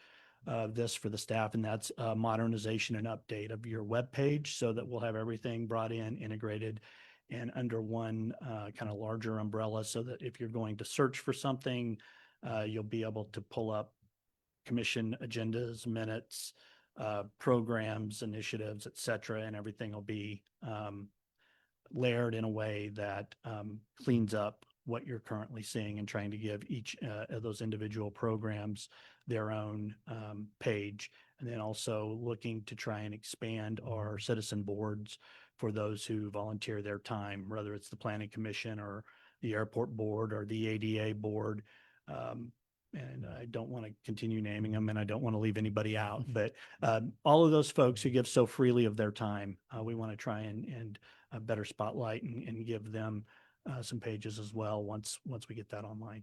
S11: this for the staff, and that's modernization and update of your web page so that we'll have everything brought in, integrated, and under one kind of larger umbrella, so that if you're going to search for something, you'll be able to pull up commission agendas, minutes, programs, initiatives, et cetera, and everything will be layered in a way that cleans up what you're currently seeing, and trying to give each of those individual programs their own page. And then also looking to try and expand our citizen boards for those who volunteer their time, whether it's the Planning Commission or the Airport Board or the ADA Board. And I don't want to continue naming them, and I don't want to leave anybody out, but all of those folks who give so freely of their time, we want to try and better spotlight and give them some pages as well once we get that online.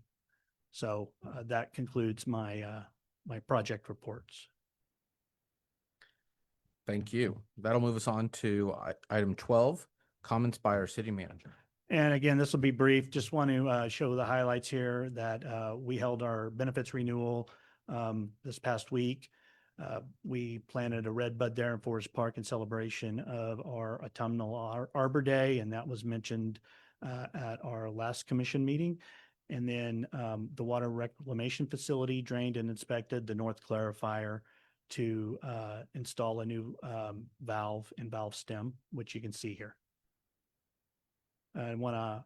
S11: So that concludes my my project reports.
S1: Thank you. That'll move us on to item 12, comments by our city manager.
S11: And again, this will be brief. Just want to show the highlights here that we held our benefits renewal this past week. We planted a red bud there in Forest Park in celebration of our autumnal Arbor Day, and that was mentioned at our last commission meeting. And then the water reclamation facility drained and inspected the North Clarifier to install a new valve and valve stem, which you can see here. I want to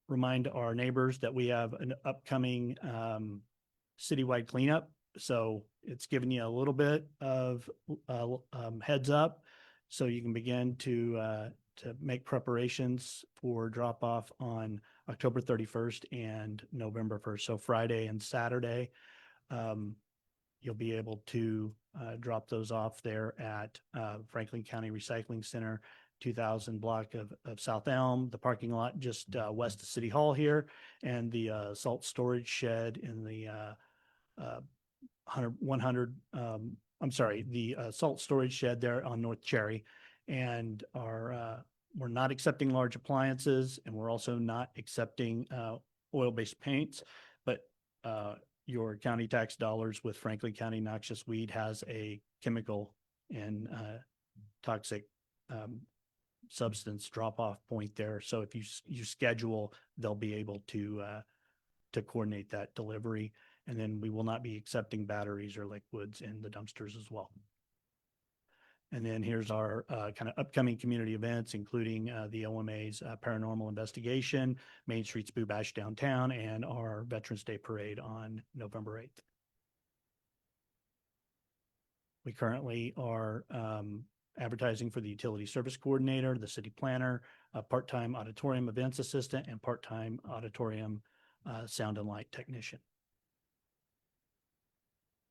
S11: remind our neighbors that we have an upcoming citywide cleanup. So it's giving you a little bit of heads up, so you can begin to make preparations for drop off on October 31st and November 1st. So Friday and Saturday, you'll be able to drop those off there at Franklin County Recycling Center, 2000 block of South Elm, the parking lot just west of City Hall here, and the salt storage shed in the 100 the salt storage shed there on North Cherry. And we're not accepting large appliances, and we're also not accepting oil-based paints, but your county tax dollars with Franklin County Noxious Weed has a chemical and toxic substance drop-off point there. So if you schedule, they'll be able to coordinate that delivery. And then we will not be accepting batteries or liquids in the dumpsters as well. And then here's our kind of upcoming community events, including the OMA's paranormal investigation, Main Street Spoo Bash downtown, and our Veterans Day Parade on November 8th. We currently are advertising for the utility service coordinator, the city planner, a part-time auditorium events assistant, and part-time auditorium sound and light technician.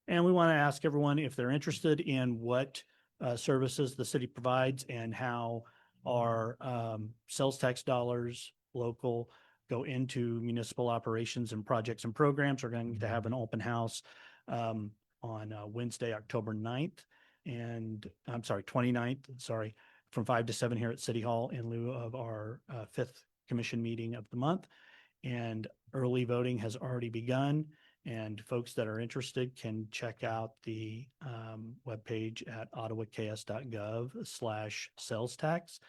S11: And we want to ask everyone if they're interested in what services the city provides and how our sales tax dollars, local, go into municipal operations and projects and programs. We're going to have an open house on Wednesday, October 9th, and I'm sorry, 29th, sorry, from 5 to 7 here at City Hall in lieu of our fifth commission meeting of the month. And early voting has already begun. And folks that are interested can check out the webpage at ottawaks.gov/sales tax.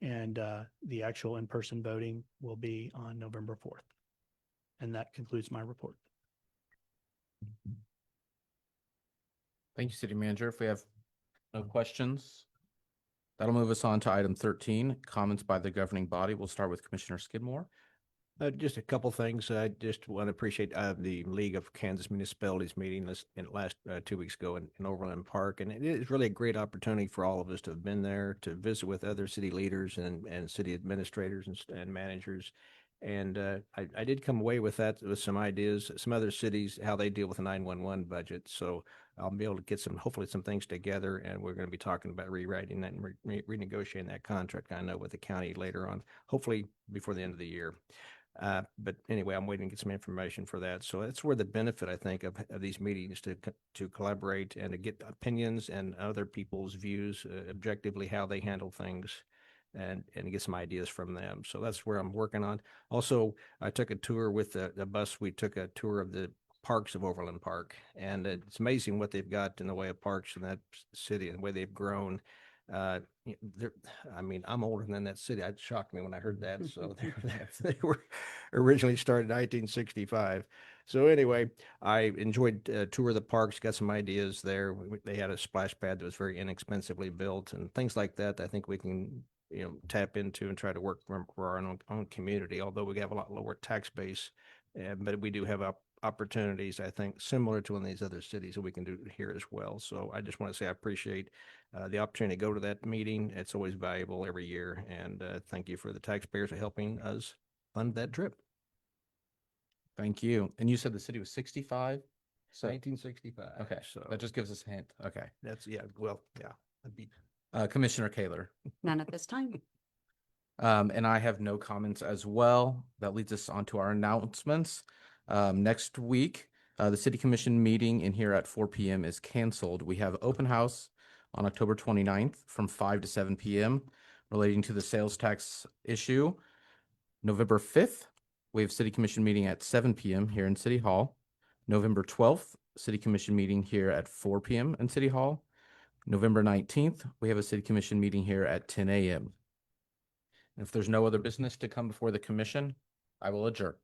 S11: And the actual in-person voting will be on November 4th. And that concludes my report.
S1: Thank you, City Manager. If we have no questions, that'll move us on to item 13, comments by the governing body. We'll start with Commissioner Skidmore.
S4: Just a couple things. I just want to appreciate the League of Kansas Municipalities meeting last 2 weeks ago in Overland Park. And it is really a great opportunity for all of us to have been there, to visit with other city leaders and city administrators and managers. And I did come away with some ideas, some other cities, how they deal with the 911 budget. So I'll be able to get hopefully some things together, and we're going to be talking about rewriting that and renegotiating that contract, I know, with the county later on, hopefully before the end of the year. But anyway, I'm waiting to get some information for that. So that's where the benefit, I think, of these meetings to collaborate and to get opinions and other people's views, objectively how they handle things, and get some ideas from them. So that's where I'm working on. Also, I took a tour with the bus. We took a tour of the parks of Overland Park, and it's amazing what they've got in the way of parks in that city and the way they've grown. I mean, I'm older than that city. It shocked me when I heard that. So they were originally started in 1965. So anyway, I enjoyed a tour of the parks, got some ideas there. They had a splash pad that was very inexpensively built and things like that. I think we can, tap into and try to work for our own community, although we have a lot lower tax base. But we do have opportunities, I think, similar to in these other cities that we can do here as well. So I just want to say I appreciate the opportunity to go to that meeting. It's always valuable every year. And thank you for the taxpayers for helping us fund that trip.
S1: Thank you. And you said the city was 65? So,
S4: 1965.
S1: okay,
S4: So
S1: that just gives us a hint. Okay.
S4: I'd be
S1: Commissioner Kaler.
S3: None at this time.
S1: And I have no comments as well. That leads us on to our announcements. Next week, the City Commission meeting in here at 4 p.m. is canceled. We have open house on October 29th from 5 to 7 p.m. relating to the sales tax issue. November 5th, we have City Commission meeting at 7 p.m. here in City Hall. November 12th, City Commission meeting here at 4 p.m. in City Hall. November 19th, we have a City Commission meeting here at 10 a.m. And if there's no other business to come before the commission, I will adjourn.